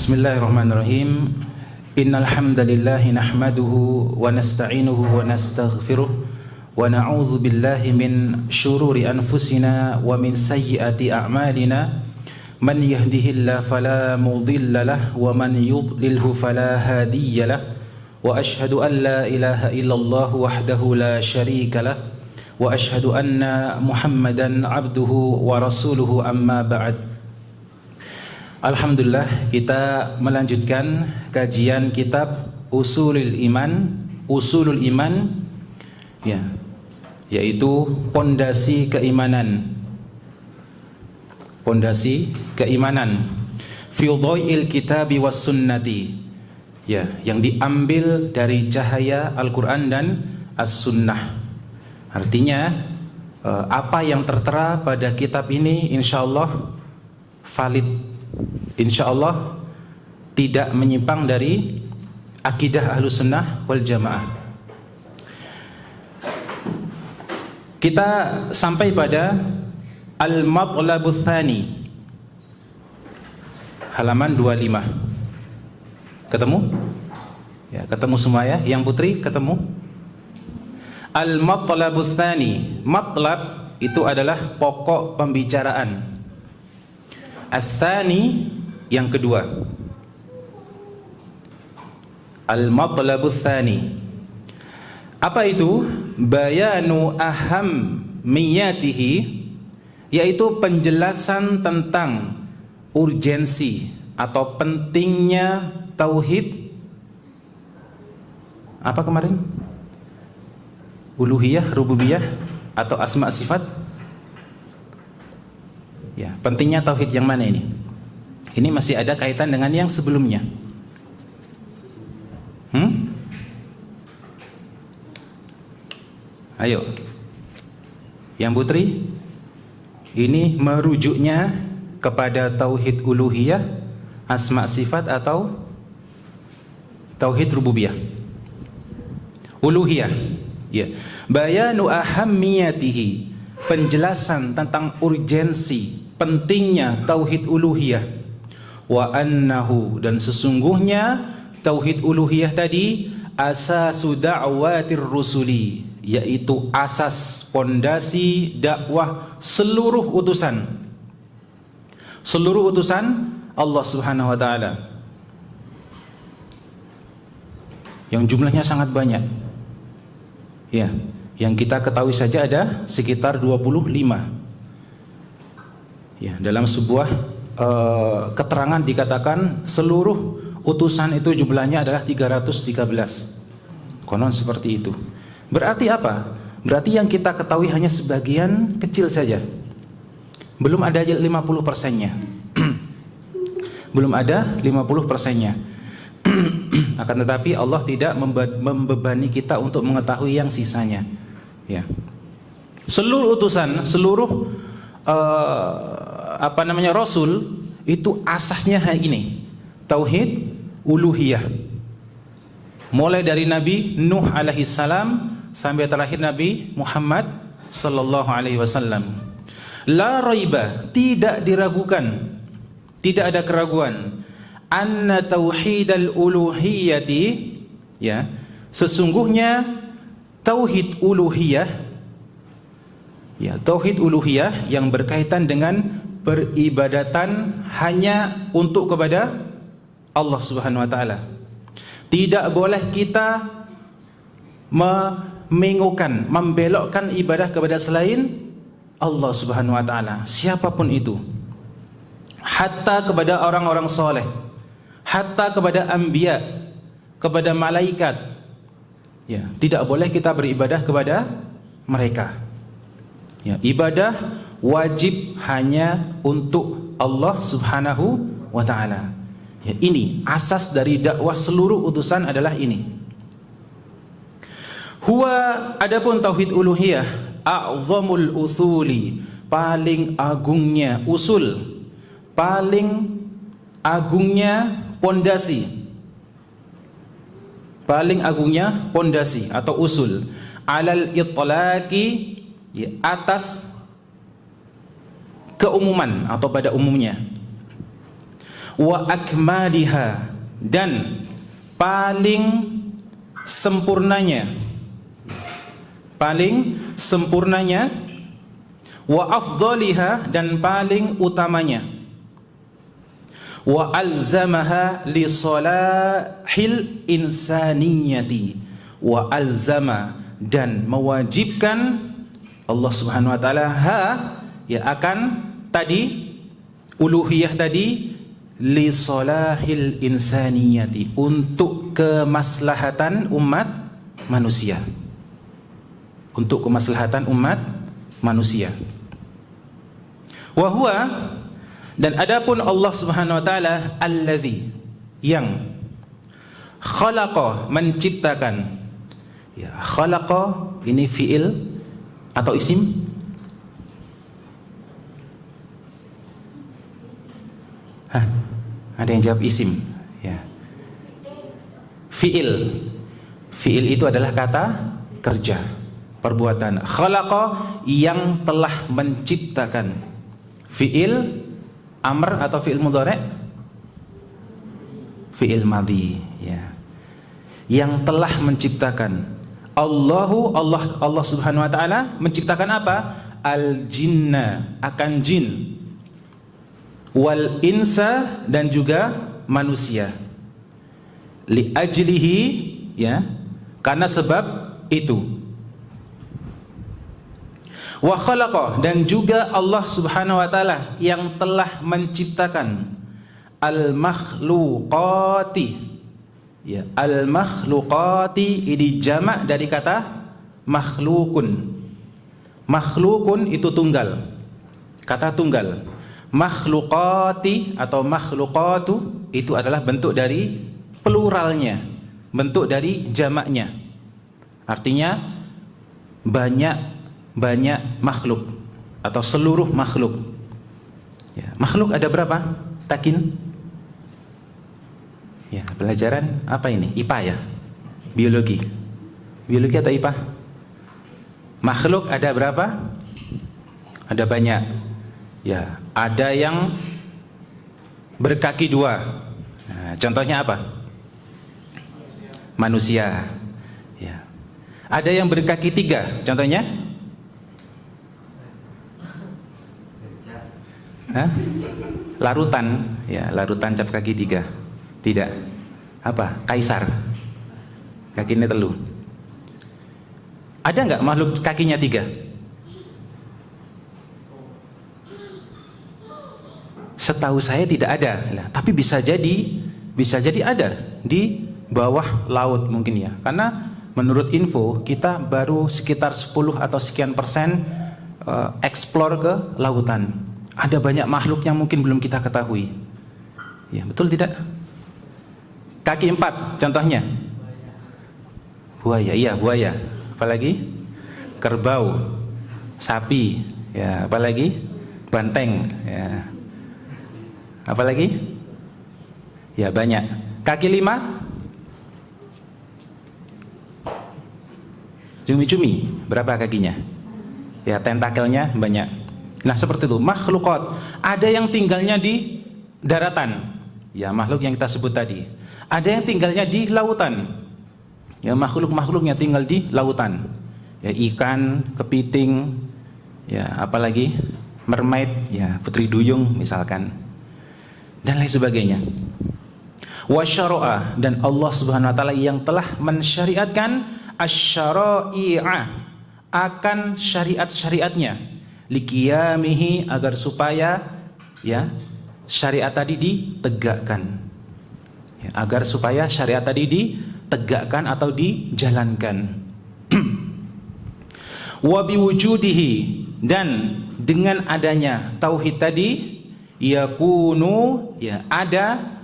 Bismillahirrahmanirrahim. Innal hamdalillah nahmaduhu wa nasta'inuhu wa nastaghfiruh wa na'udzu billahi min shururi anfusina wa min sayyiati a'malina. Man yahdihillahu fala mudilla lahu wa man yudlilhu fala hadiya lahu. Wa ashhadu an la ilaha illallah wahdahu la syarika lahu wa ashhadu anna Muhammadan abduhu wa rasuluhu, amma ba'd. Alhamdulillah, kita melanjutkan kajian kitab Usulul Iman, ya, yaitu pondasi keimanan. Pondasi keimanan fi dhail kitabi was sunnati, ya, yang diambil dari cahaya Al-Qur'an dan As-Sunnah. Artinya apa yang tertera pada kitab ini insyaallah valid, insyaallah tidak menyimpang dari akidah Ahlus Sunnah wal Jamaah. Kita sampai pada Al-Matlabus Tsani, halaman 25. Ketemu? Ya, ketemu semua ya. Yang putri ketemu? Al-Matlabus Tsani. Matlab itu adalah pokok pembicaraan. Ats-tsani yang kedua. Al-Matlabus Tsani. Apa itu? Bayanu ahammiyatihi, yaitu penjelasan tentang urgensi atau pentingnya tauhid. Apa kemarin? Uluhiyah, rububiyah atau asma sifat? Ya, pentingnya tauhid yang mana ini? Ini masih ada kaitan dengan yang sebelumnya. Ayo. Yang putri, ini merujuknya kepada tauhid uluhiyah, asma sifat atau tauhid rububiyah? Uluhiyah. Ya. Bayanu ahammiyatihi, penjelasan tentang urgensi, pentingnya tauhid uluhiyah. Wa annahu, dan sesungguhnya tauhid uluhiyah tadi asasu da'watir rusuli, yaitu asas pondasi dakwah seluruh utusan. Seluruh utusan Allah Subhanahu wa taala, yang jumlahnya sangat banyak. Ya, yang kita ketahui saja ada sekitar 25. Ya, dalam sebuah keterangan dikatakan seluruh utusan itu jumlahnya adalah 313. Konon seperti itu. Berarti apa? Berarti yang kita ketahui hanya sebagian kecil saja. Belum ada 50%-nya. Belum ada 50%-nya. Akan tetapi Allah tidak membebani kita untuk mengetahui yang sisanya. Ya. Seluruh utusan, seluruh Rasul itu asasnya ini, tauhid uluhiyah. Mulai dari Nabi Nuh alaihi salam sampai terakhir Nabi Muhammad sallallahu alaihi wasallam. La raiba, tidak diragukan, tidak ada keraguan, anna tauhidal uluhiyati, ya, sesungguhnya tauhid uluhiyah, ya, tauhid uluhiyah yang berkaitan dengan peribadatan hanya untuk kepada Allah Subhanahu wa taala. Tidak boleh kita mengingukan, membelokkan ibadah kepada selain Allah Subhanahu wa taala, siapapun itu. Hatta kepada orang-orang soleh, hatta kepada anbiya, kepada malaikat. Ya, tidak boleh kita beribadah kepada mereka. Ya, ibadah wajib hanya untuk Allah Subhanahu wa taala. Ya, ini asas dari dakwah seluruh utusan adalah ini. Huwa, adapun tauhid uluhiyah, a'zamul usuli, paling agungnya usul, paling agungnya pondasi. Paling agungnya pondasi atau usul. Alal itlaqi, ya, atas keumuman atau pada umumnya. wa akmaliha, dan paling sempurnanya, wa afdaliha, dan paling utamanya, wa alzamaha li salahil insaniyati, wa alzama, dan mewajibkan Allah Subhanahu wa taala akan tadi uluhiyah tadi, li salahil insaniyati, untuk kemaslahatan umat manusia, untuk kemaslahatan umat manusia. Wa huwa, dan adapun Allah Subhanahu wa taala, allazi, yang khalaqa, menciptakan. Ya, khalaqa ini fiil atau isim? Ada yang jawab isim, ya. Fiil itu adalah kata kerja, perbuatan. Khalaqa, yang telah menciptakan. Fiil amr atau fiil mudhari'? Fiil madhi, ya. Yang telah menciptakan. Allah Subhanahu wa taala menciptakan apa? Al-jinna, akan jin, wal insa, dan juga manusia, li ajlihi, ya, karena sebab itu. Wa khalaqa, dan juga Allah Subhanahu wa taala yang telah menciptakan al makhluqati, ya, al makhluqati ini jamak dari kata makhlukun. Makhlukun itu tunggal, kata tunggal. Makhluqati atau makhluqatu itu adalah bentuk dari pluralnya, bentuk dari jamaknya. Artinya banyak makhluk atau seluruh makhluk. Ya, makhluk ada berapa? Takin? Ya, pelajaran apa ini? IPA ya? Biologi. Biologi atau IPA? Makhluk ada berapa? Ada banyak. Ya, ada yang berkaki dua. Nah, contohnya apa? Manusia. Ya. Ada yang berkaki tiga. Contohnya? Larutan. Ya, larutan cap kaki tiga. Tidak. Apa? Kaisar. Kakinya telu. Ada nggak makhluk kakinya tiga? Setahu saya tidak ada. Nah, tapi bisa jadi ada di bawah laut mungkin ya. Karena menurut info kita baru sekitar 10 atau sekian persen eksplor ke lautan. Ada banyak makhluk yang mungkin belum kita ketahui. Ya, betul tidak? Kaki 4 contohnya. Buaya, iya buaya. Apalagi? Kerbau, sapi, ya, apalagi? Banteng, ya. Apalagi? Ya, banyak. Kaki 5? Cumi-cumi, berapa kakinya? Ya, tentakelnya banyak. Nah, seperti itu, makhlukat. Ada yang tinggalnya di daratan. Ya, makhluk yang kita sebut tadi. Ada yang tinggalnya di lautan. Ya, makhluk-makhluk yang tinggal di lautan. Ya, ikan, kepiting, ya, apalagi? Mermaid, ya, putri duyung misalkan. Dan lain sebagainya. Wasyara'a, dan Allah Subhanahu wa taala yang telah mensyariatkan asy-syara'i'a, akan syariat-syariatnya, liqiyamihi, agar supaya ya syariat tadi ditegakkan. Ya, agar supaya syariat tadi ditegakkan atau dijalankan. Wa biwujudihi, dan dengan adanya tauhid tadi, yakunu, ya, ada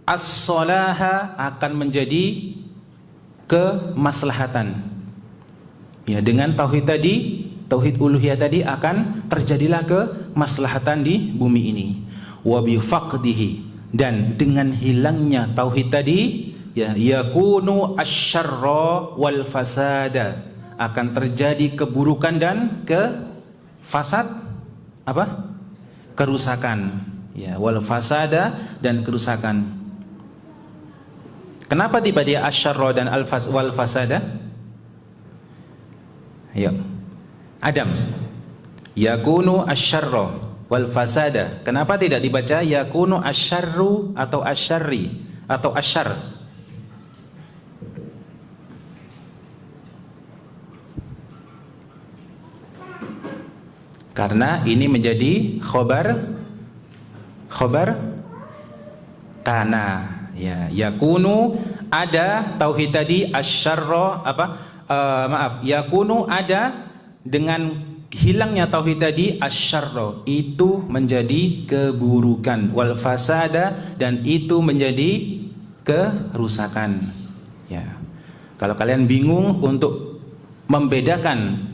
as-salaha, akan menjadi kemaslahatan. Ya, dengan tauhid tadi, tauhid uluhiyah tadi, akan terjadilah kemaslahatan di bumi ini. Wa bi faqdihi, dan dengan hilangnya tauhid tadi, ya, yakunu asyarra wal fasada, akan terjadi keburukan dan kefasad, apa? Kerusakan. ya, wal fasada, dan kerusakan. Kenapa tiba dia asyarra dan wal fasada? Ayo. Adam. Yakunu asyarra wal fasada. Kenapa tidak dibaca yakunu asyarru atau asyarri atau asyar? Karena ini menjadi khobar kana, ya. Yakunu ada tauhid tadi, asyarra yakunu ada, dengan hilangnya tauhid tadi asyarra itu menjadi keburukan, wal fasada, dan itu menjadi kerusakan, ya. Kalau kalian bingung untuk membedakan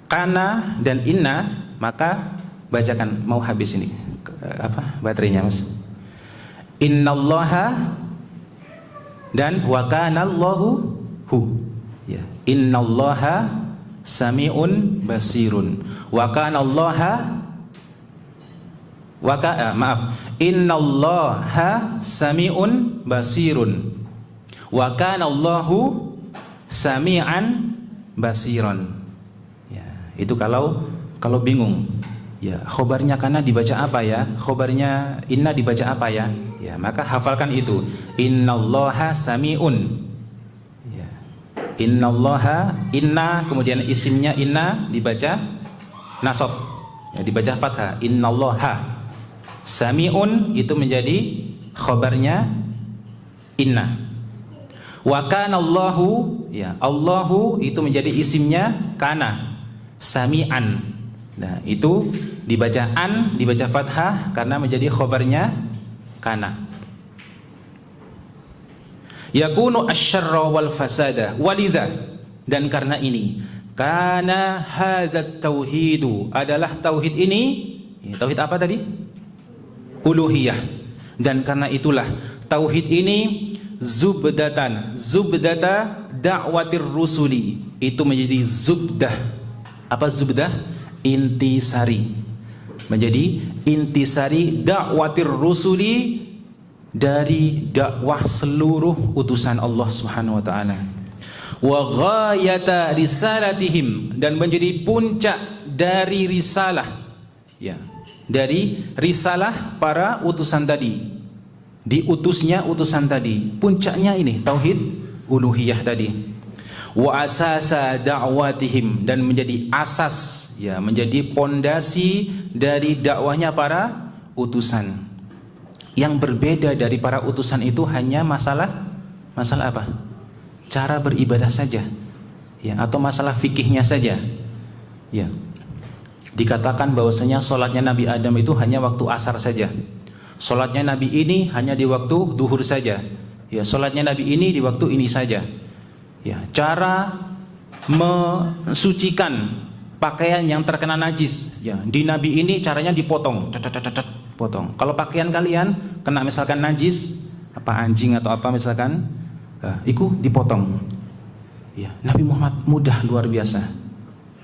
kana dan inna, maka bacakan, mau habis ini baterainya, Mas. Innallaha dan wa kanallahu hu, ya. Innallaha sami'un basirun wa kanallaha innallaha sami'un basirun wa kanallahu sami'an basiron. Itu kalau bingung, ya, khobarnya kana dibaca apa ya, khobarnya inna dibaca apa ya, ya, maka hafalkan itu, innallaha sami'un, ya. Innallaha, inna, kemudian isimnya inna dibaca nasab, ya, dibaca fathah, innallaha. Sami'un itu menjadi khobarnya inna. Wa kanallahu, ya, Allahu itu menjadi isimnya kana. Sami'an, nah itu dibaca an, dibaca fathah karena menjadi khobarnya kana. Yakunu asyarra wal fasada walidha, dan karena ini, karena hadzat tauhidu, adalah tauhid ini, tauhid apa tadi? Uluhiyah. Dan karena itulah tauhid ini zubdata da'watir rusuli, itu menjadi zubdah. Apa zubdah? Intisari. Menjadi intisari da'watir rusuli, dari dakwah seluruh utusan Allah Subhanahu wa taala. Wa ghayata risalatihim, dan menjadi puncak dari risalah, ya, dari risalah para utusan tadi. Diutusnya utusan tadi, puncaknya ini tauhid uluhiyah tadi. Wa asasa da'watihim, dan menjadi asas, ya, menjadi pondasi dari dakwahnya para utusan. Yang berbeda dari para utusan itu hanya masalah apa? Cara beribadah saja, ya, atau masalah fikihnya saja, ya. Dikatakan bahwasanya sholatnya Nabi Adam itu hanya waktu asar saja, sholatnya Nabi ini hanya di waktu duhur saja, ya, sholatnya Nabi ini di waktu ini saja. Ya, cara mensucikan pakaian yang terkena najis, ya, di Nabi ini caranya dipotong, potong. Kalau pakaian kalian kena misalkan najis, apa anjing atau apa misalkan, itu dipotong. Ya, Nabi Muhammad mudah luar biasa,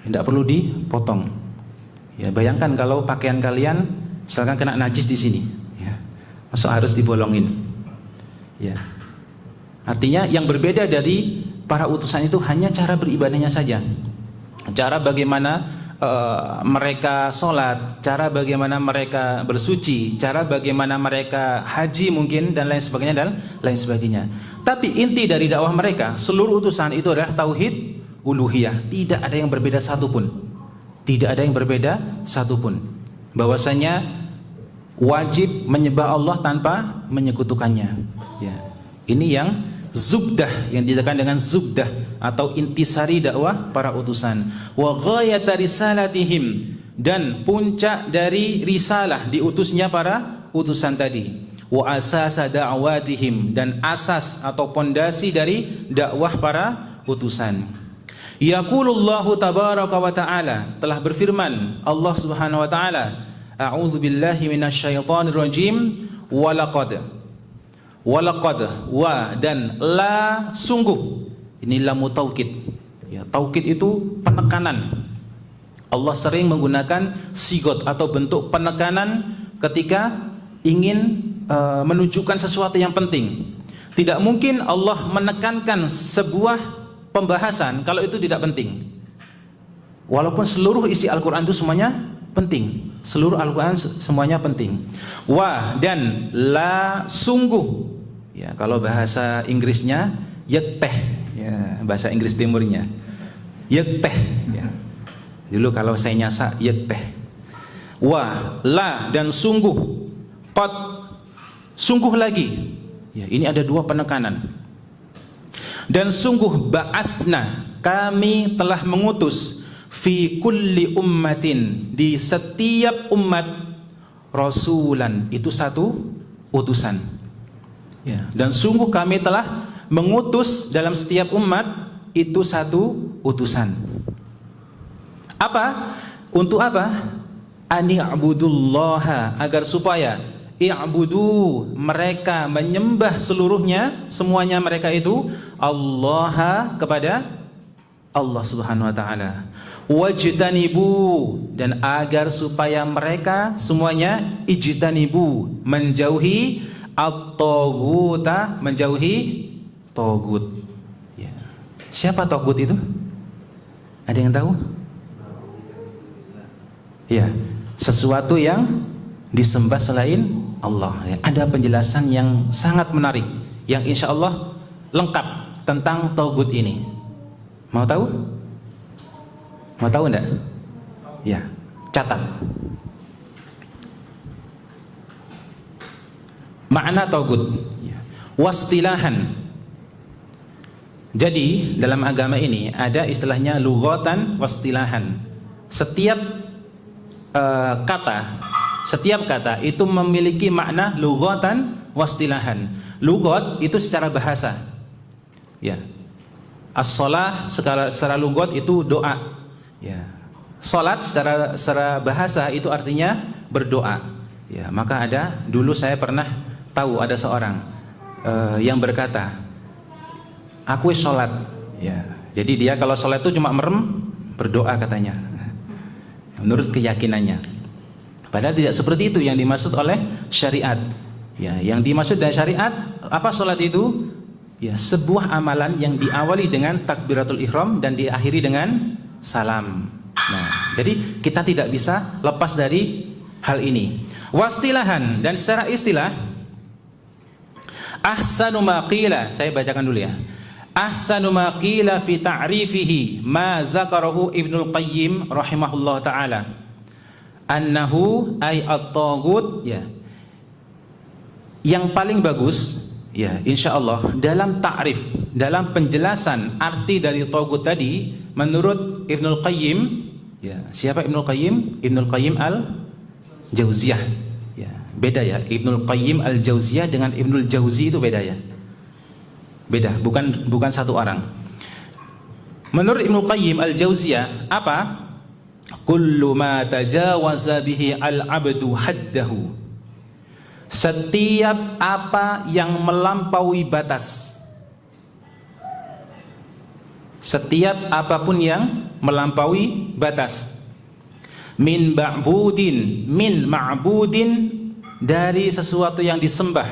tidak perlu dipotong. Ya, bayangkan kalau pakaian kalian misalkan kena najis di sini, ya, masuk harus dibolongin. Ya, artinya yang berbeda dari para utusan itu hanya cara beribadahnya saja, cara bagaimana mereka sholat, cara bagaimana mereka bersuci, cara bagaimana mereka haji mungkin, dan lain sebagainya. Tapi inti dari dakwah mereka, seluruh utusan itu adalah tauhid uluhiyah. Tidak ada yang berbeda satupun. Tidak ada yang berbeda satupun. Bahwasanya wajib menyembah Allah tanpa menyekutukannya. Ya. Ini yang zubdah, yang dikatakan dengan zubdah atau intisari dakwah para utusan. Wa ghayata risalatihim, dan puncak dari risalah diutusnya para utusan tadi. Wa asasa da'watihim, dan asas atau pondasi dari dakwah para utusan. Yaqulullahu tabaraka wa ta'ala, telah berfirman Allah Subhanahu wa ta'ala, a'udzu billahi minasyaitonir rajim, walaqad, wa, dan la, sungguh. Ini lamu taukid, ya, taukid itu penekanan. Allah sering menggunakan sigot atau bentuk penekanan ketika ingin menunjukkan sesuatu yang penting. Tidak mungkin Allah menekankan sebuah pembahasan kalau itu tidak penting. Walaupun seluruh isi Al-Quran itu semuanya penting. Seluruh Al-Quran semuanya penting. Wa dan la sungguh. Ya, kalau bahasa Inggrisnya yakteh, ya, bahasa Inggris timurnya. Yakteh, ya. Dulu kalau saya nyasa yakteh. Wa la dan sungguh. Qad sungguh lagi. Ya, ini ada dua penekanan. Dan sungguh ba'atsna, kami telah mengutus fi kulli ummatin, di setiap umat, rasulan, itu satu utusan. Ya, dan sungguh kami telah mengutus dalam setiap umat itu satu utusan. Apa? Untuk apa? Ani'budullaha, agar supaya i'budu, mereka menyembah seluruhnya, semuanya mereka itu Allah, kepada Allah Subhanahu wa taala. Wajtanibu, dan agar supaya mereka semuanya ijtanibu, menjauhi at-taghuta, menjauhi tagut. Ya. Siapa tagut itu? Ada yang tahu? Ya, sesuatu yang disembah selain Allah. Ya, ada penjelasan yang sangat menarik yang insya Allah lengkap tentang tagut ini. Mau tahu? Mau tahu enggak? Ya, catat. Makna tagut. Ya. Wastilahan. Jadi dalam agama ini ada istilahnya lughatan wastilahan. Setiap kata itu memiliki makna lughatan wastilahan. Lughat itu secara bahasa. Ya. As-shalah secara lughat itu doa. Ya. Salat secara bahasa itu artinya berdoa. Ya, maka dulu saya pernah tahu ada seorang yang berkata, aku sholat. Ya. Jadi dia kalau sholat itu cuma merem berdoa katanya. Menurut keyakinannya. Padahal tidak seperti itu yang dimaksud oleh syariat. Ya, yang dimaksud dari syariat apa sholat itu? Ya, sebuah amalan yang diawali dengan takbiratul ihram dan diakhiri dengan salam. Nah, jadi kita tidak bisa lepas dari hal ini. Wastilahan, dan secara istilah, ahsanu ma qila, saya bacakan dulu ya. Ahsanu ma qila fi ta'rifihi ma dzakarahu Ibnul Qayyim rahimahullah taala. Annahu ay at-taghut, ya. Yang paling bagus, ya, insyaallah dalam ta'rif, dalam penjelasan arti dari taghut tadi menurut Ibnul Qayyim, ya. Siapa Ibnul Qayyim? Ibnul Qayyim al-Jauziyah. Ya, beda ya. Ibnul Qayyim al-Jauziyah dengan Ibnul Jauzi itu beda ya. Beda, bukan satu orang. Menurut Ibnul Qayyim al-Jauziyah, apa? Kullu ma tajawaza bihi al-'abdu haddahu. Setiap apa yang melampaui batas. Setiap apapun yang melampaui batas. Min ma'budin, dari sesuatu yang disembah.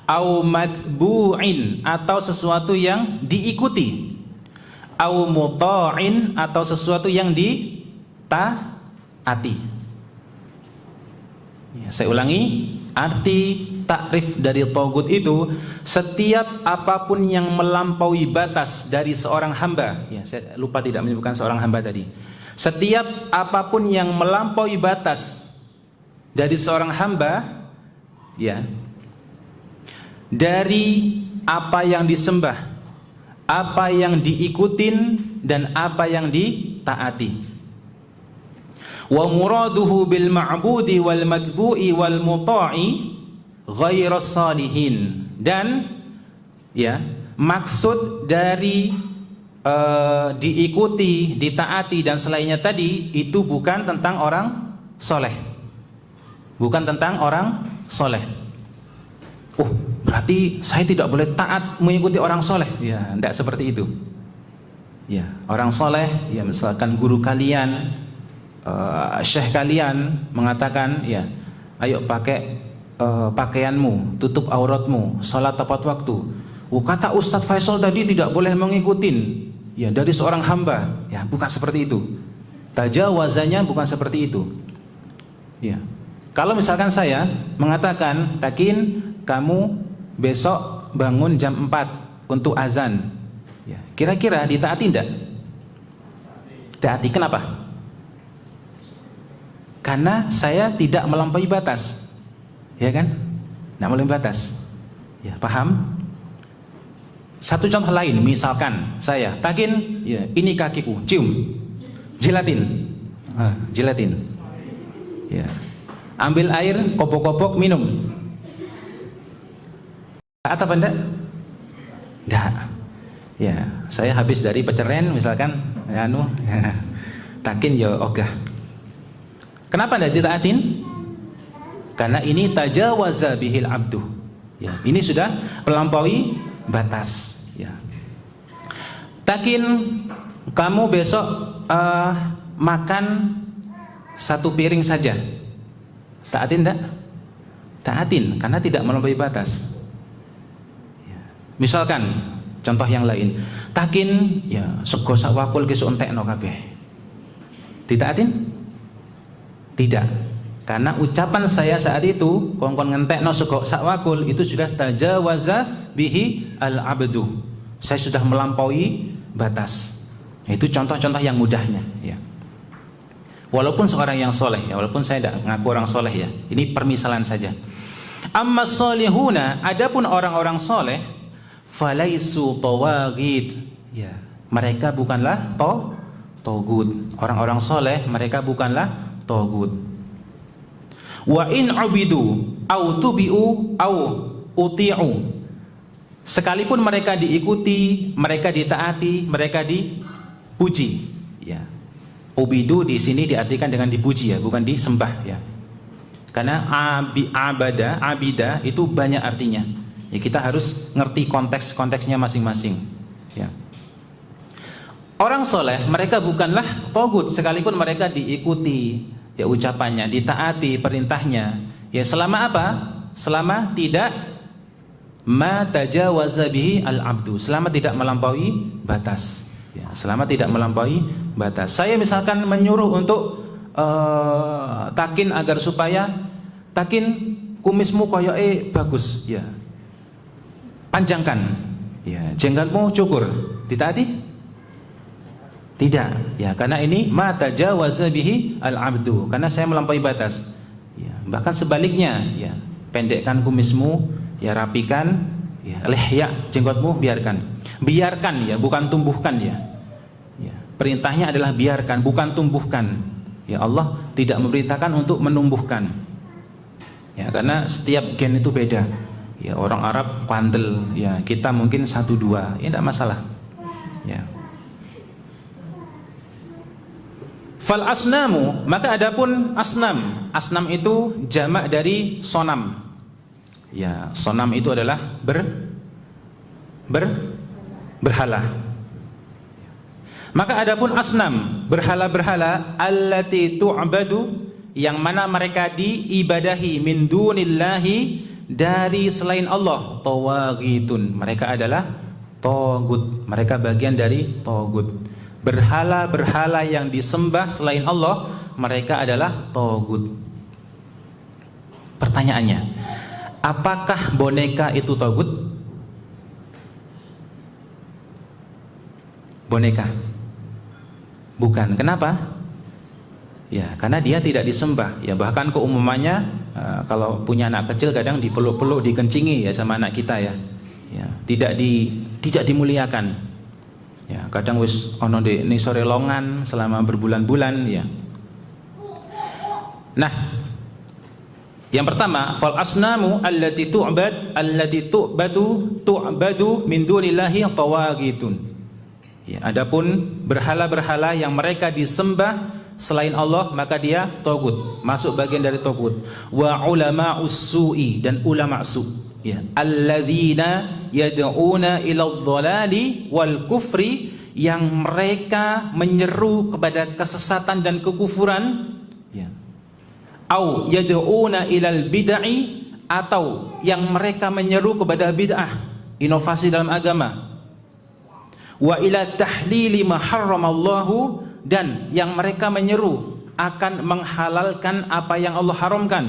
Au matbu'in, atau sesuatu yang diikuti. Au muta'in, atau sesuatu yang ditaati. Ya, saya ulangi, arti takrif dari taghut itu setiap apapun yang melampaui batas dari seorang hamba. Ya, saya lupa tidak menyebutkan seorang hamba tadi. Setiap apapun yang melampaui batas dari seorang hamba, ya, dari apa yang disembah, apa yang diikutin, dan apa yang ditaati. Wa muraduhu bil ma'budi wal matbu'i wal muta'i ghairas salihin. Dan ya, maksud dari diikuti, ditaati dan selainnya tadi itu bukan tentang orang soleh. Bukan tentang orang soleh. Oh, berarti saya tidak boleh taat mengikuti orang soleh. Ya, tidak seperti itu. Ya, orang soleh, ya misalkan guru kalian, syekh kalian mengatakan, ya, ayo pakai pakaianmu, tutup auratmu, salat tepat waktu. Kata Ustadz Faisal tadi tidak boleh mengikutin, ya, dari seorang hamba. Ya, bukan seperti itu. Tajawazanya bukan seperti itu. Ya. Kalau misalkan saya mengatakan, Takin, kamu besok bangun jam 4 untuk azan. Ya, kira-kira ditaati tidak? Taati. Kenapa? Karena saya tidak melampaui batas. Ya kan? Tidak melampaui batas. Ya, paham? Satu contoh lain, misalkan saya, Takin, ya, ini kakiku, cium, jilatin, jilatin. Ya. Ambil air, kopok-kopok, minum. Taat apa enggak? Enggak. Ya, saya habis dari peceren misalkan, ya, Takin, ya ogah. Kenapa enggak ditaatin? Karena ini tajawaza bihil abdu. Ya, ini sudah melampaui batas. Ya. Takin, kamu besok makan 1 piring saja. Taatin enggak? Taatin, karena tidak melampaui batas. Ya. Misalkan contoh yang lain, Takin, ya, sego sak wakul kesuk entekno kabeh. Ditaatin? Tidak. Karena ucapan saya saat itu, kongkon ngentekno sego sak wakul, itu sudah tajawaza bihi al-abdu. Saya sudah melampaui batas. Itu contoh-contoh yang mudahnya, ya. Walaupun seorang yang soleh, ya, walaupun saya tidak ngaku orang soleh, ya, ini permisalan saja. Amma solihuna, adapun orang-orang soleh, falaisu tawagid, ya, mereka bukanlah togut. Orang-orang soleh mereka bukanlah togut. Wa in abidu au tubi'u au uti'u, sekalipun mereka diikuti, mereka ditaati, mereka dipuji, ya. Ubidu di sini diartikan dengan dipuji, ya, bukan disembah, ya. Karena abida itu banyak artinya. Ya, kita harus ngerti konteksnya masing-masing, ya. Orang soleh mereka bukanlah togut, sekalipun mereka diikuti, ya, ucapannya, ditaati perintahnya, ya, selama apa? Selama tidak ma tajawaza bihi al-abdu, selama tidak melampaui batas, ya, selama tidak melampaui batas. Saya misalkan menyuruh untuk Takin agar supaya Takin kumismu koyoke bagus, ya, panjangkan, ya, jenggotmu cukur, ditaati? Tidak, ya, karena ini ma tajawaza bihi al-abdu, karena saya melampaui batas. Ya, bahkan sebaliknya, ya, pendekkan kumismu, ya, rapikan, ya, lihya, jenggotmu biarkan. Biarkan, ya, bukan tumbuhkan, ya. Ya, perintahnya adalah biarkan, bukan tumbuhkan. Ya, Allah tidak memerintahkan untuk menumbuhkan. Ya, karena setiap gen itu beda. Ya, orang Arab pandel, ya, kita mungkin 1-2, ya, tidak masalah. Ya. Fal asnamu, maka adapun asnam, asnam itu jamak dari sonam. Ya, sonam itu adalah berhala. Maka adapun asnam, berhala-berhala, allati tu'badu, yang mana mereka diibadahi min dunillahi, dari selain Allah, tawagitun, mereka adalah togut, mereka bagian dari togut. Berhala-berhala yang disembah selain Allah, mereka adalah togut. Pertanyaannya, apakah boneka itu togut? Boneka? Bukan. Kenapa? Ya, karena dia tidak disembah. Ya, bahkan keumumannya kalau punya anak kecil kadang dipeluk-peluk, dikencingi, ya, sama anak kita, ya. Ya, tidak dimuliakan. Ya, kadang wis ono ning sore longan selama berbulan-bulan, ya. Nah, yang pertama, fal asnamu allati tu'badu min dunillahi tawagitun. Ya, adapun berhala-berhala yang mereka disembah selain Allah, maka dia togut, masuk bagian dari togut. Wa ulama'us su'i, dan ulama su', ya, alladzina yad'una ila dhalali wal kufri, yang mereka menyeru kepada kesesatan dan kekufuran, ya. Au yad'una ilal bid'ah, atau yang mereka menyeru kepada bid'ah, inovasi dalam agama. Wa ila tahlili ma harramallahu, dan yang mereka menyeru akan menghalalkan apa yang Allah haramkan.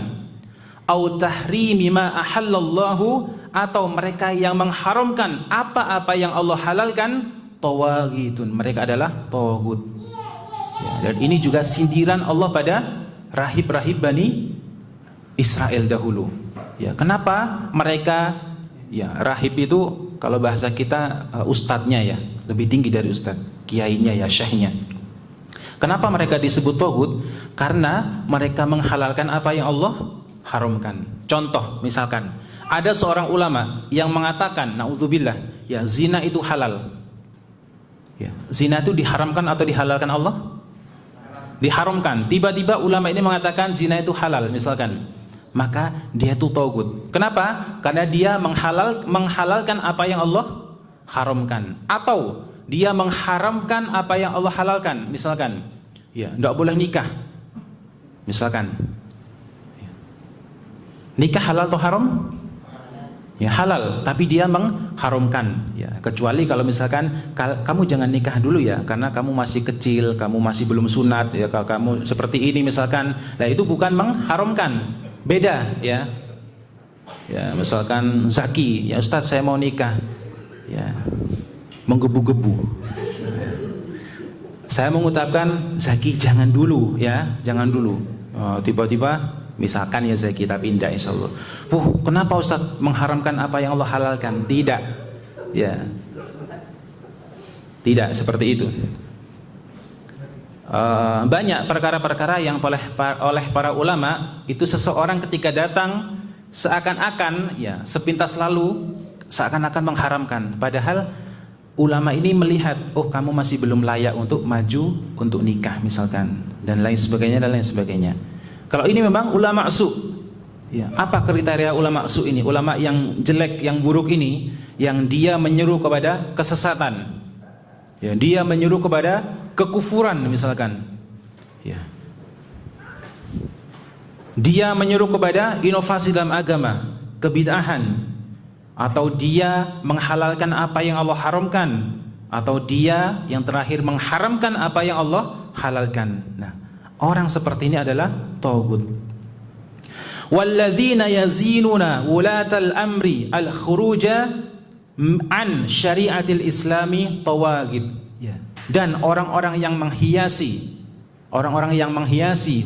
Au tahrimi ma ahallallahu, atau mereka yang mengharamkan apa-apa yang Allah halalkan. Tawaghitun, mereka adalah taghut. Ya, dan ini juga sindiran Allah pada rahib-rahib Bani Israel dahulu. Ya, kenapa mereka, ya, rahib itu kalau bahasa kita ustadznya, ya, lebih tinggi dari ustadz, kiainya, ya, syekhnya. Kenapa mereka disebut taghut? Karena mereka menghalalkan apa yang Allah haramkan. Contoh, misalkan ada seorang ulama yang mengatakan, naudzubillah, ya, zina itu halal. Ya, zina itu diharamkan atau dihalalkan Allah? Diharamkan. Tiba-tiba ulama ini mengatakan zina itu halal, misalkan, maka dia itu taghut. Kenapa? Karena dia menghalalkan apa yang Allah haramkan, atau dia mengharamkan apa yang Allah halalkan. Misalkan, ya, tidak boleh nikah, misalkan, ya. Nikah halal atau haram? Ya, halal, tapi dia mengharamkan, ya, kecuali kalau misalkan kamu jangan nikah dulu, ya, karena kamu masih kecil, kamu masih belum sunat, ya, kalau kamu seperti ini misalkan, nah itu bukan mengharamkan, beda, ya. Ya, misalkan Zaki, ya, Ustadz saya mau nikah, ya, menggebu-gebu. Saya mengucapkan Zaki jangan dulu, ya, jangan dulu. Tiba-tiba misalkan, ya, Zaki, tapi tidak, insyaallah. Kenapa Ustaz mengharamkan apa yang Allah halalkan? Tidak, ya, tidak seperti itu. Banyak perkara-perkara yang oleh para ulama itu seseorang ketika datang seakan-akan, ya, sepintas lalu seakan-akan mengharamkan, padahal ulama ini melihat, oh, kamu masih belum layak untuk maju untuk nikah misalkan, dan lain sebagainya dan lain sebagainya. Kalau ini memang ulama su, ya, apa kriteria ulama su ini? Ulama yang jelek, yang buruk ini, yang dia menyeru kepada kesesatan, ya, dia menyeru kepada kekufuran misalkan, ya, dia menyeru kepada inovasi dalam agama, kebid'ahan, atau dia menghalalkan apa yang Allah haramkan, atau dia yang terakhir mengharamkan apa yang Allah halalkan. Nah, orang seperti ini adalah taghut. Walladzina yazinuna wulatal amri al-khuruja an syariatil islami tawaghit. Ya. Dan orang-orang yang menghiasi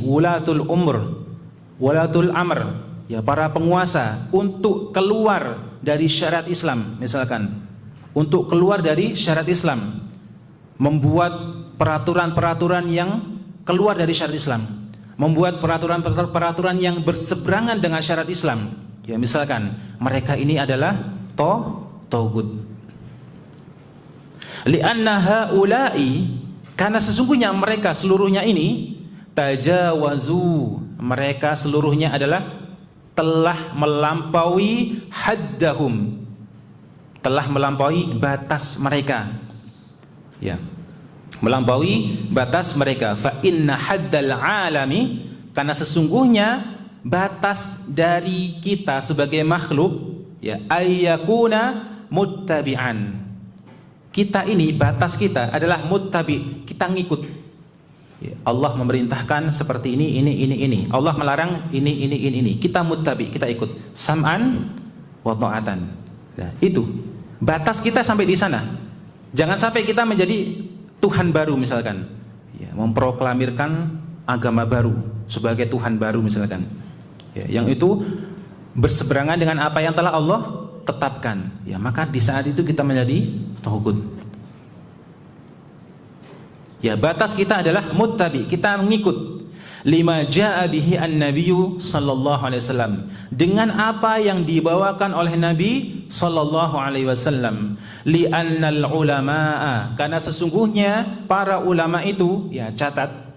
wulatul umr, wulatul amr, ya, para penguasa untuk keluar dari syariat Islam, misalkan, untuk keluar dari syariat Islam, membuat peraturan-peraturan yang keluar dari syariat Islam, membuat peraturan-peraturan yang berseberangan dengan syariat Islam, ya, misalkan, mereka ini adalah taghut. Li'anna haula'i, karena sesungguhnya mereka seluruhnya ini tajawazu, mereka seluruhnya adalah telah melampaui haddahum, telah melampaui batas mereka, ya, melampaui batas mereka. Fa inna haddal alami, karena sesungguhnya batas dari kita sebagai makhluk, ya, ayyakuna muttabi'an, kita ini batas kita adalah muttabi, kita ngikut, ya, Allah memerintahkan seperti ini. Allah melarang ini. Kita muttabi, kita ikut. Sam'an wa ta'atan. Nah, itu batas kita sampai di sana. Jangan sampai kita menjadi Tuhan baru misalkan, ya, memproklamirkan agama baru sebagai Tuhan baru misalkan, ya, yang itu berseberangan dengan apa yang telah Allah tetapkan, ya, maka di saat itu kita menjadi taghut. Ya, batas kita adalah muttabi, kita mengikut lima jaa bihi an-nabiyyu sallallahu alaihi wasallam, dengan apa yang dibawakan oleh Nabi sallallahu alaihi wasallam. Li'annal ulamaa, karena sesungguhnya para ulama itu, ya, catat,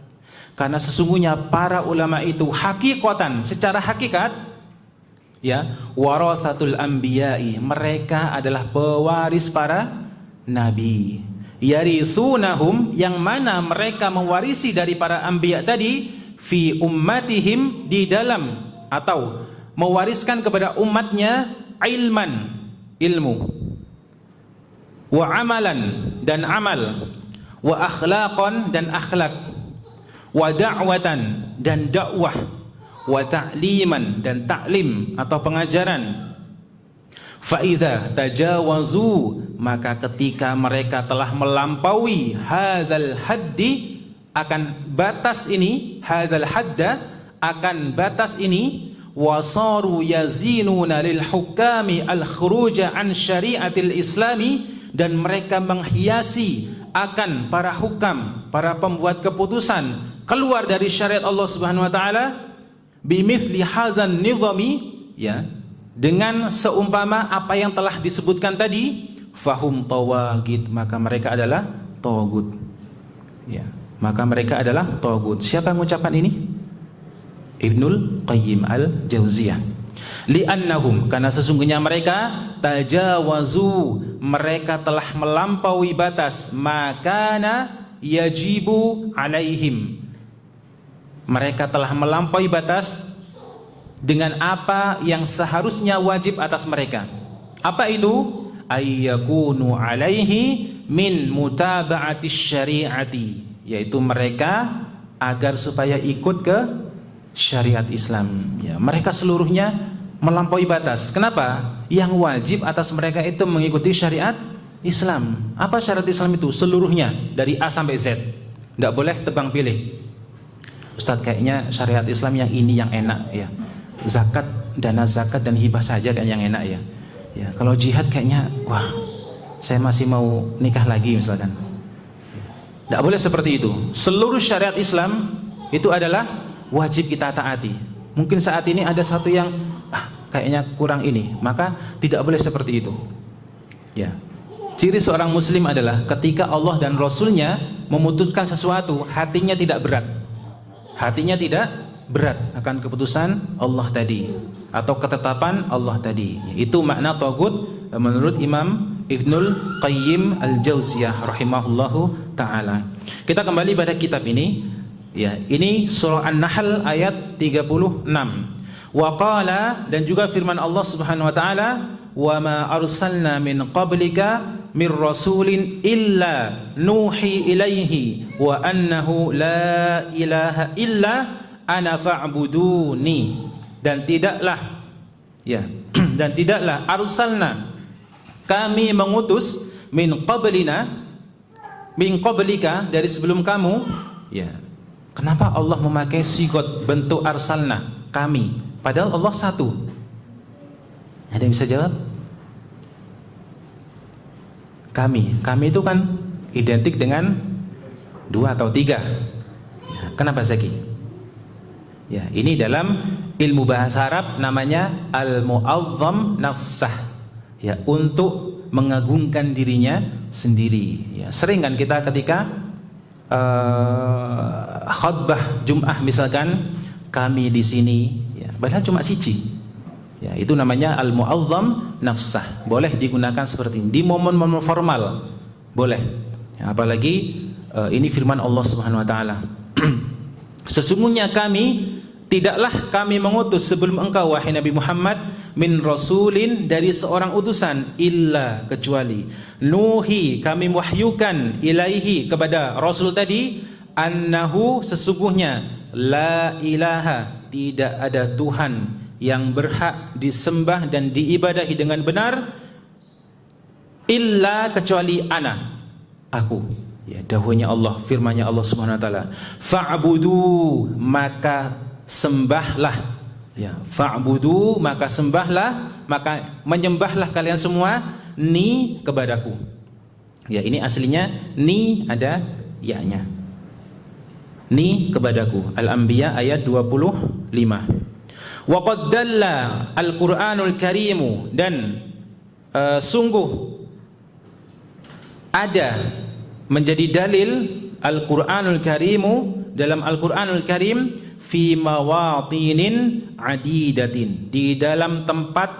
karena sesungguhnya para ulama itu hakikatan, secara hakikat, ya, warasatul anbiya'i, mereka adalah pewaris para nabi. yarithunahum, yang mana mereka mewarisi dari para anbiya tadi, fi ummatihim, di dalam atau mewariskan kepada umatnya, ilman, ilmu, wa amalan, dan amal, wa akhlaqan, dan akhlak, wa da'watan, dan dakwah, wa ta'liman, dan ta'lim atau pengajaran. Fa idza tajawazu, maka ketika mereka telah melampaui hadzal haddi, akan batas ini, hadzal hadda, akan batas ini, wasaru yazinuna lil hukami al khuruja an syariatil islami, dan mereka menghiasi akan para hukam, para pembuat keputusan, keluar dari syariat Allah Subhanahu wa taala, bimithli hadzan nizami, ya, dengan seumpama apa yang telah disebutkan tadi, fahum tawagid, maka mereka adalah tawagut, ya, maka mereka adalah tawagut. Siapa yang mengucapkan ini? Ibnul Qayyim al-Jauziyah. Li'annahum, karena sesungguhnya mereka tajawazu, mereka telah melampaui batas, makana yajibu alaihim, mereka telah melampaui batas dengan apa yang seharusnya wajib atas mereka. Apa itu? Ayyakunu alaihi min mutaba'ati syari'ati, yaitu mereka agar supaya ikut ke syariat Islam, ya, mereka seluruhnya melampaui batas. Kenapa? Yang wajib atas mereka itu mengikuti syariat Islam. Apa syariat Islam itu? Seluruhnya, dari A sampai Z. Tidak boleh tebang pilih. Ustadz, kayaknya syariat Islam yang ini yang enak, ya, zakat, dana zakat dan hibah saja kayaknya yang enak, ya. Ya, kalau jihad kayaknya, wah, saya masih mau nikah lagi misalkan. Tidak boleh seperti itu. Seluruh syariat Islam itu adalah wajib kita taati. Mungkin saat ini ada satu yang kayaknya kurang ini, maka tidak boleh seperti itu. Ya. Ciri seorang muslim adalah ketika Allah dan Rasulnya memutuskan sesuatu, hatinya tidak berat. Hatinya tidak berat akan keputusan Allah tadi atau ketetapan Allah tadi. Itu makna tagut menurut Imam Ibnul Qayyim al-Jauziyah rahimahullahu ta'ala. Kita kembali pada kitab ini. Ya, ini surah An-Nahl ayat 36. Wa qala, dan juga firman Allah Subhanahu wa taala, wa ma arsalna min qablika mir rasulin illa nuhi ilaihi wa annahu la ilaha illa ana fa'buduni. Dan tidaklah, ya, dan tidaklah arsalna, kami mengutus, min qablika, dari sebelum kamu, ya. Kenapa Allah memakai sigot bentuk arsalna, kami, padahal Allah satu? Ada yang bisa jawab? Kami itu kan identik dengan dua atau tiga. Ya, kenapa Zaki? Ya, ini dalam ilmu bahasa Arab namanya al-mu'azzam nafsah. Ya, untuk mengagungkan dirinya sendiri. Ya, sering kan kita ketika khutbah Jum'ah misalkan, kami di sini, ya, padahal cuma siji. Ya, itu namanya al-mu'azzam nafsah. Boleh digunakan seperti ini di momen-momen formal, boleh. Ya, apalagi ini firman Allah Subhanahu wa taala. Sesungguhnya tidaklah kami mengutus sebelum engkau wahai Nabi Muhammad min rasulin, dari seorang utusan, illa, kecuali, nuhi, kami wahyukan, ilaihi, kepada rasul tadi, annahu, sesungguhnya, la ilaha, tidak ada Tuhan yang berhak disembah dan diibadahi dengan benar, illa, kecuali ana, aku. Ya, dahulunya Allah, firmannya Allah Subhanahu wa taala, fa'budu, maka sembahlah. Ya, fa'budu, maka sembahlah, maka menyembahlah kalian semua, ni, kepadaku. Ya, ini aslinya ni ada ya-nya. Ni, kepadaku. Al-Anbiya ayat 25. Wa qad dalla al-Qur'anul Karim, dan sungguh ada menjadi dalil Al-Qur'anul Karim, dalam Al-Qur'anul Karim, fi mawatinin adidatin, di dalam tempat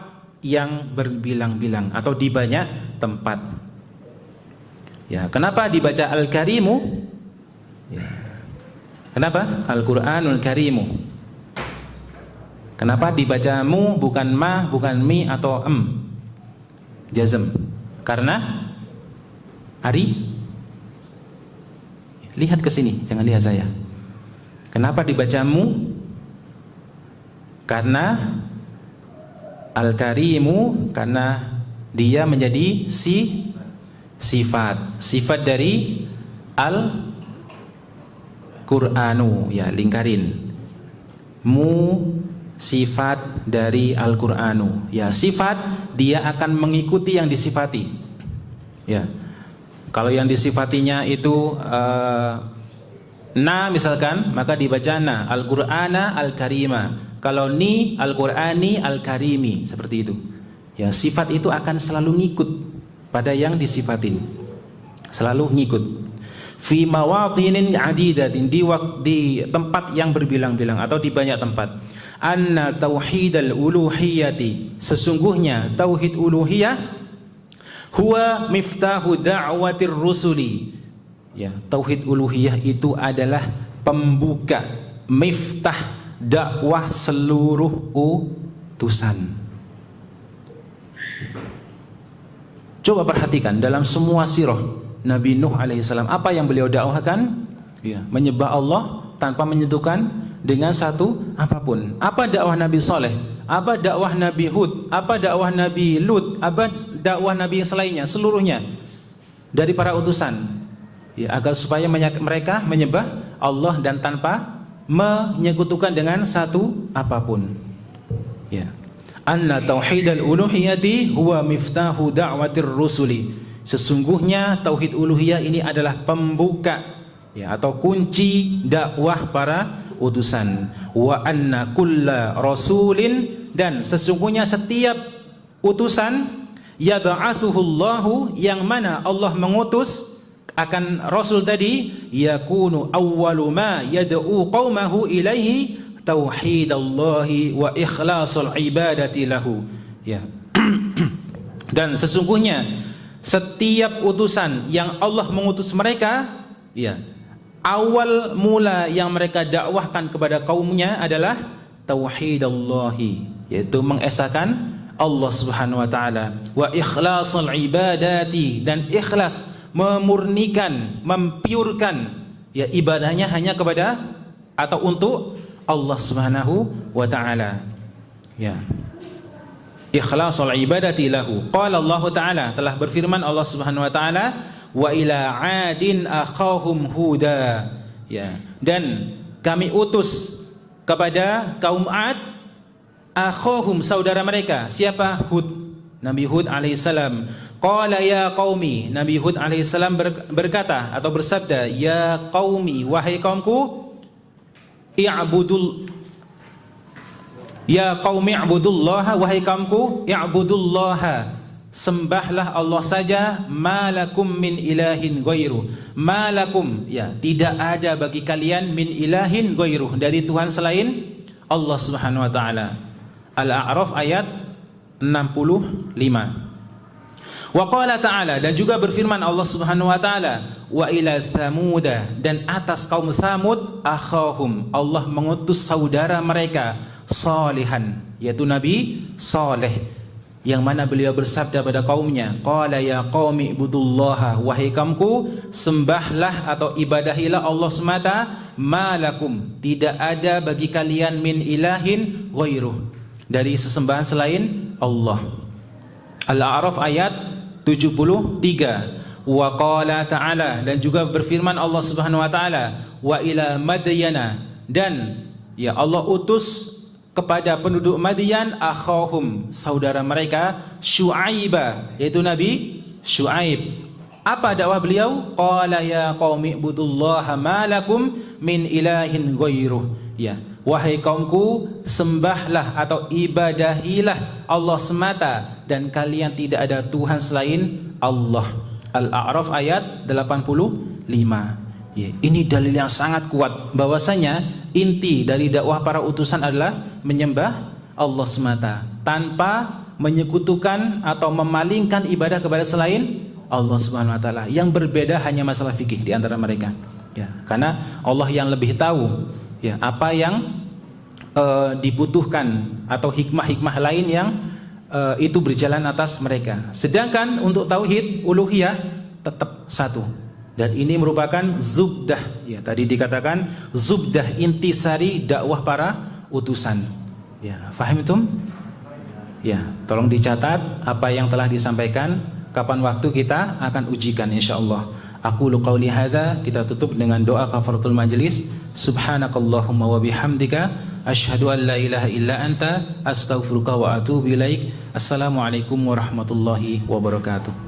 yang berbilang-bilang atau di banyak tempat. Ya, kenapa dibaca Al-Karimu? Ya. Kenapa? Al-Qur'anul Karimu. Kenapa dibaca mu bukan ma, bukan mi atau jazm? Karena Ari, lihat ke sini, jangan lihat saya. Kenapa dibaca mu? Karena Al-Karimu, karena dia menjadi sifat dari Al-Qur'anu, ya, lingkarin. Mu sifat dari Al-Qur'anu, ya, sifat dia akan mengikuti yang disifati. Ya, kalau yang disifatinya itu na misalkan, maka dibaca na, Al-Qur'ana Al-Karima. Kalau ni, Al-Qur'ani Al-Karimi, seperti itu. Ya, sifat itu akan selalu ngikut pada yang disifatin, selalu ngikut. Fi mawadhinin adidatin, di tempat yang berbilang-bilang atau di banyak tempat. Anna tauhidal uluhiyati, sesungguhnya tauhid uluhiyah, huwa miftahu da'watir rusuli. Ya, tauhid uluhiyah itu adalah pembuka, miftah dakwah seluruh utusan. Coba perhatikan dalam semua sirah Nabi Nuh alaihissalam, apa yang beliau dakwahkan? Ya, menyembah Allah tanpa menyentuhkan dengan satu apapun. Apa dakwah Nabi Saleh? Apa dakwah Nabi Hud? Apa dakwah Nabi Lut? Apa dakwah Nabi yang selainnya? Seluruhnya dari para utusan, ya, agar supaya mereka menyembah Allah dan tanpa menyekutukan dengan satu apapun. Ya. Anna tauhidal uluhiyati huwa miftahu da'watir rusuli. Sesungguhnya tauhid uluhiyah ini adalah pembuka, ya, atau kunci dakwah para utusan. Wa anna kulla rasulin, dan sesungguhnya setiap utusan, yab'atsuhullahu, yang mana Allah mengutus akan rasul tadi, yakunu awwalu ma yad'u qaumahu ilaihi tauhidallahi wa ikhlasul ibadati lahu. Ya. Dan sesungguhnya setiap utusan yang Allah mengutus mereka, ya, awal mula yang mereka dakwahkan kepada kaumnya adalah tauhidallahi, yaitu mengesahkan Allah Subhanahu wa taala, wa ikhlasul ibadati, dan ikhlas, memurnikan, mempiurkan, ya, ibadahnya hanya kepada atau untuk Allah Subhanahu wa taala. Ya. Ikhlasul ibadati lahu. Qala Allah taala, telah berfirman Allah Subhanahu wa taala, wa ila 'adin akhahum huda. Ya. Dan kami utus kepada kaum 'Ad akhahum, saudara mereka. Siapa? Hud, Nabi Hud alaihissalam. Qala ya qaumi, Nabi Hud alaihissalam berkata atau bersabda, ya qaumi, wahai kaumku, ya qaumi i'budullaha, wahai kaumku, i'budullaha, sembahlah Allah saja, malakum min ilahin ghairu, malakum, ya, tidak ada bagi kalian, min ilahin ghairu, dari Tuhan selain Allah Subhanahu wa taala. Al-A'raf ayat 65. Wa qala ta'ala, dan juga berfirman Allah Subhanahu wa taala, wa ila thamuda, dan atas kaum Thamud, akhahum, Allah mengutus saudara mereka, salihan, yaitu Nabi Saleh, yang mana beliau bersabda pada kaumnya, qala ya qaumi ibudullaha, wahai kaumku, sembahlah atau ibadahilah Allah semata, malakum, tidak ada bagi kalian, min ilahin ghairuh, dari sesembahan selain Allah. Al-A'raf ayat 73. Wa qala ta'ala, dan juga berfirman Allah Subhanahu wa taala, wa ila madyana, dan, ya, Allah utus kepada penduduk Madyan, akhahum, saudara mereka, Syu'aiba, yaitu Nabi Syu'aib. Apa dakwah beliau? Qala ya qaumi ibudullaha ma lakum min ilahin ghairuh. Ya, wahai kaumku, sembahlah atau ibadahilah Allah semata, dan kalian tidak ada Tuhan selain Allah. Al-A'raf ayat 85. Ya, ini dalil yang sangat kuat bahwasanya inti dari dakwah para utusan adalah menyembah Allah semata tanpa menyekutukan atau memalingkan ibadah kepada selain Allah Subhanahu wa taala. Yang berbeda hanya masalah fikih di antara mereka. Ya, karena Allah yang lebih tahu ya apa yang dibutuhkan atau hikmah-hikmah lain yang itu berjalan atas mereka. Sedangkan untuk tauhid uluhiyah tetap satu. Dan ini merupakan zubdah. Ya, tadi dikatakan zubdah intisari dakwah para utusan. Ya, faham itu? Ya, tolong dicatat apa yang telah disampaikan. Kapan waktu kita akan ujikan insyaallah. Aku qauli hadza, kita tutup dengan doa kafaratul majlis. Subhanakallahumma wa bihamdika asyhadu an la ilaha illa anta astaghfiruka wa atubu ilaik. Assalamualaikum warahmatullahi wabarakatuh.